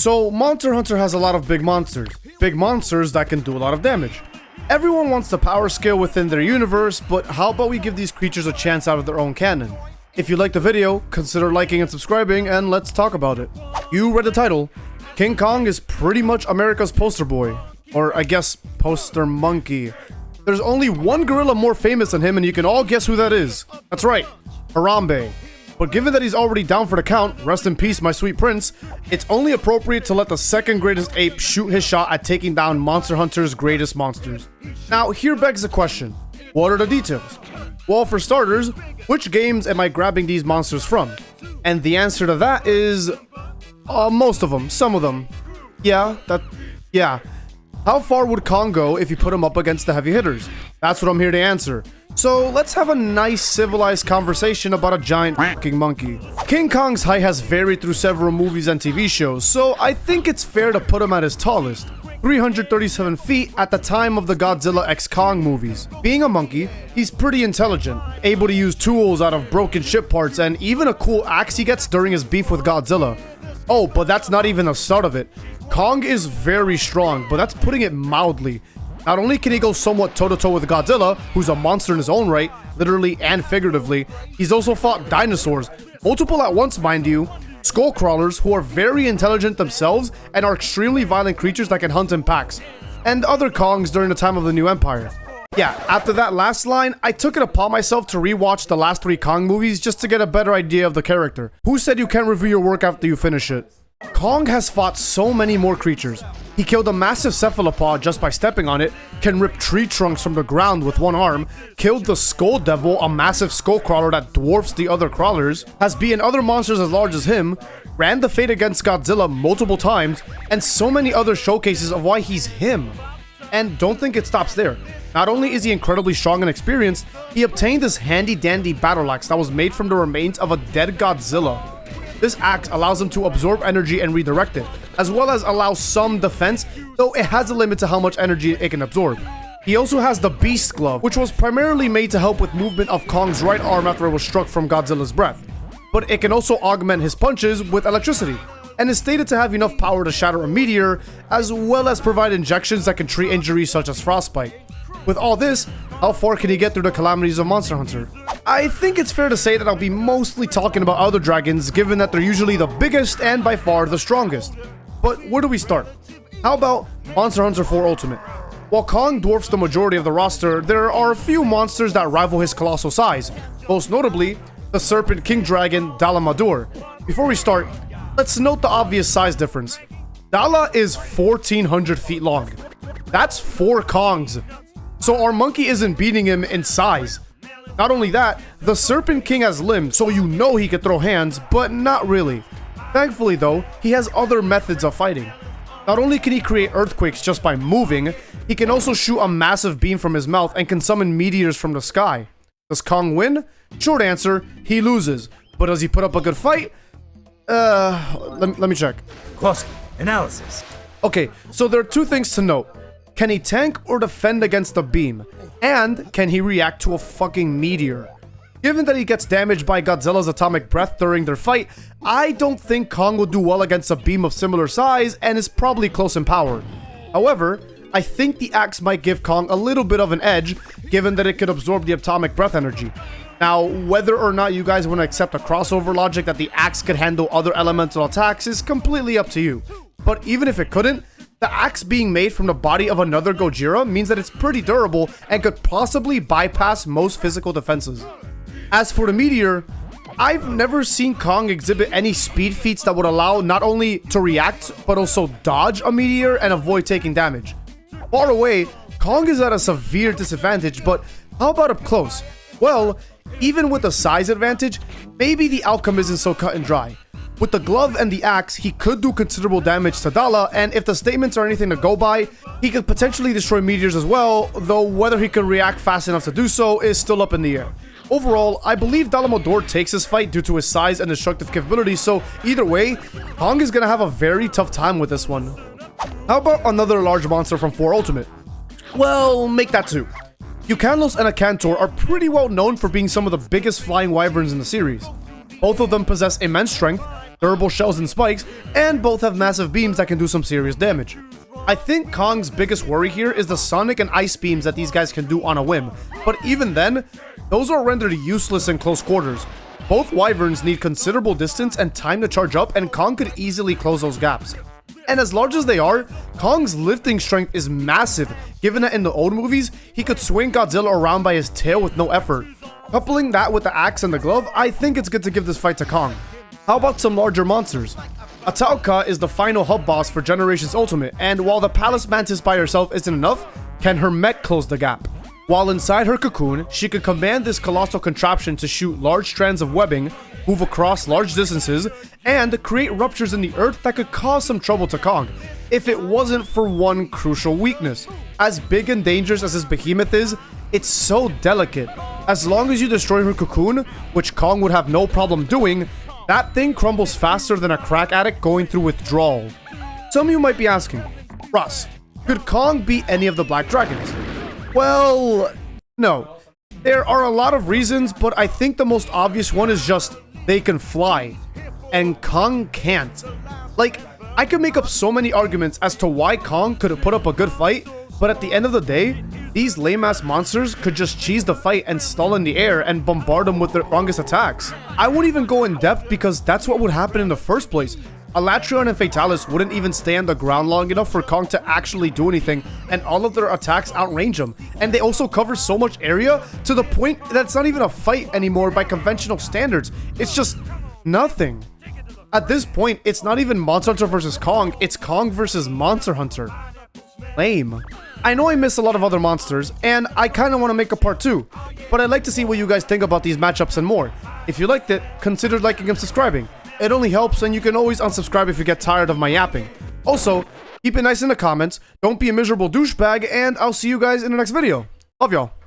So Monster Hunter has a lot of big monsters that can do a lot of damage. Everyone wants the power scale within their universe, but how about we give these creatures a chance out of their own canon? If you liked the video, consider liking and subscribing, and let's talk about it. You read the title. King Kong is pretty much America's poster boy. Or I guess poster monkey. There's only one gorilla more famous than him, and you can all guess who that is. That's right, Harambe. But given that he's already down for the count, rest in peace my sweet prince, it's only appropriate to let the second greatest ape shoot his shot at taking down Monster Hunter's greatest monsters. Now here begs the question, what are the details? Well, for starters, which games am I grabbing these monsters from? And the answer to that is... most of them, some of them. Yeah. How far would Kong go if you put him up against the heavy hitters? That's what I'm here to answer. So let's have a nice civilized conversation about a giant fucking monkey. King Kong's height has varied through several movies and TV shows, so I think it's fair to put him at his tallest. 337 feet at the time of the Godzilla x Kong movies. Being a monkey, he's pretty intelligent, able to use tools out of broken ship parts, and even a cool axe he gets during his beef with Godzilla. Oh, but that's not even the start of it. Kong is very strong, but that's putting it mildly. Not only can he go somewhat toe-to-toe with Godzilla, who's a monster in his own right, literally and figuratively, he's also fought dinosaurs, multiple at once mind you, skull crawlers who are very intelligent themselves and are extremely violent creatures that can hunt in packs, and other Kongs during the time of the New Empire. Yeah, after that last line, I took it upon myself to rewatch the last 3 Kong movies just to get a better idea of the character. Who said you can't review your work after you finish it? Kong has fought so many more creatures. He killed a massive cephalopod just by stepping on it, can rip tree trunks from the ground with one arm, killed the Skull Devil, a massive skull crawler that dwarfs the other crawlers, has beaten other monsters as large as him, ran the fate against Godzilla multiple times, and so many other showcases of why he's him. And don't think it stops there. Not only is he incredibly strong and experienced, he obtained this handy dandy battle axe that was made from the remains of a dead Godzilla. This axe allows him to absorb energy and redirect it, as well as allow some defense, though it has a limit to how much energy it can absorb. He also has the Beast Glove, which was primarily made to help with movement of Kong's right arm after it was struck from Godzilla's breath. But it can also augment his punches with electricity, and is stated to have enough power to shatter a meteor, as well as provide injections that can treat injuries such as frostbite. With all this, how far can he get through the calamities of Monster Hunter? I think it's fair to say that I'll be mostly talking about other dragons, given that they're usually the biggest and by far the strongest. But where do we start? How about Monster Hunter 4 Ultimate? While Kong dwarfs the majority of the roster, there are a few monsters that rival his colossal size, most notably the Serpent King Dragon Dalamadur. Before we start, let's note the obvious size difference. Dala is 1,400 feet long. That's 4 Kongs. So our monkey isn't beating him in size. Not only that, the Serpent King has limbs, so you know he could throw hands, but not really. Thankfully though, he has other methods of fighting. Not only can he create earthquakes just by moving, he can also shoot a massive beam from his mouth and can summon meteors from the sky. Does Kong win? Short answer, he loses. But does he put up a good fight? Let me check. Closer. Analysis. Okay, so there are 2 things to note. Can he tank or defend against the beam? And can he react to a fucking meteor? Given that he gets damaged by Godzilla's atomic breath during their fight, I don't think Kong will do well against a beam of similar size and is probably close in power. However, I think the axe might give Kong a little bit of an edge, given that it could absorb the atomic breath energy. Now, whether or not you guys want to accept a crossover logic that the axe could handle other elemental attacks is completely up to you. But even if it couldn't, the axe being made from the body of another Gojira means that it's pretty durable and could possibly bypass most physical defenses. As for the meteor, I've never seen Kong exhibit any speed feats that would allow not only to react, but also dodge a meteor and avoid taking damage. Far away, Kong is at a severe disadvantage, but how about up close? Well, even with a size advantage, maybe the outcome isn't so cut and dry. With the glove and the axe, he could do considerable damage to Dala, and if the statements are anything to go by, he could potentially destroy meteors as well, though whether he can react fast enough to do so is still up in the air. Overall, I believe Dalamadur takes this fight due to his size and destructive capabilities, so either way, Kong is gonna have a very tough time with this one. How about another large monster from 4 Ultimate? Well, make that 2. Ukanlos and Akantor are pretty well known for being some of the biggest flying wyverns in the series. Both of them possess immense strength, durable shells and spikes, and both have massive beams that can do some serious damage. I think Kong's biggest worry here is the sonic and ice beams that these guys can do on a whim, but even then, those are rendered useless in close quarters. Both wyverns need considerable distance and time to charge up, and Kong could easily close those gaps. And as large as they are, Kong's lifting strength is massive, given that in the old movies, he could swing Godzilla around by his tail with no effort. Coupling that with the axe and the glove, I think it's good to give this fight to Kong. How about some larger monsters? Ahtal-Ka is the final hub boss for Generations Ultimate, and while the Palace Mantis by herself isn't enough, can her mech close the gap? While inside her cocoon, she could command this colossal contraption to shoot large strands of webbing, move across large distances, and create ruptures in the earth that could cause some trouble to Kong, if it wasn't for one crucial weakness. As big and dangerous as this behemoth is, it's so delicate. As long as you destroy her cocoon, which Kong would have no problem doing, that thing crumbles faster than a crack addict going through withdrawal. Some of you might be asking, Russ, could Kong beat any of the Black Dragons? Well, no. There are a lot of reasons, but I think the most obvious one is just they can fly, and Kong can't. Like, I could make up so many arguments as to why Kong could put up a good fight, but at the end of the day, these lame-ass monsters could just cheese the fight and stall in the air and bombard them with their strongest attacks. I wouldn't even go in depth because that's what would happen in the first place. Dalamadur and Fatalis wouldn't even stay on the ground long enough for Kong to actually do anything, and all of their attacks outrange him. And they also cover so much area to the point that it's not even a fight anymore by conventional standards. It's just nothing. At this point, it's not even Monster Hunter versus Kong, it's Kong versus Monster Hunter. Lame. I know I missed a lot of other monsters, and I kind of want to make a part 2, but I'd like to see what you guys think about these matchups and more. If you liked it, consider liking and subscribing. It only helps, and you can always unsubscribe if you get tired of my yapping. Also, keep it nice in the comments, don't be a miserable douchebag, and I'll see you guys in the next video. Love y'all.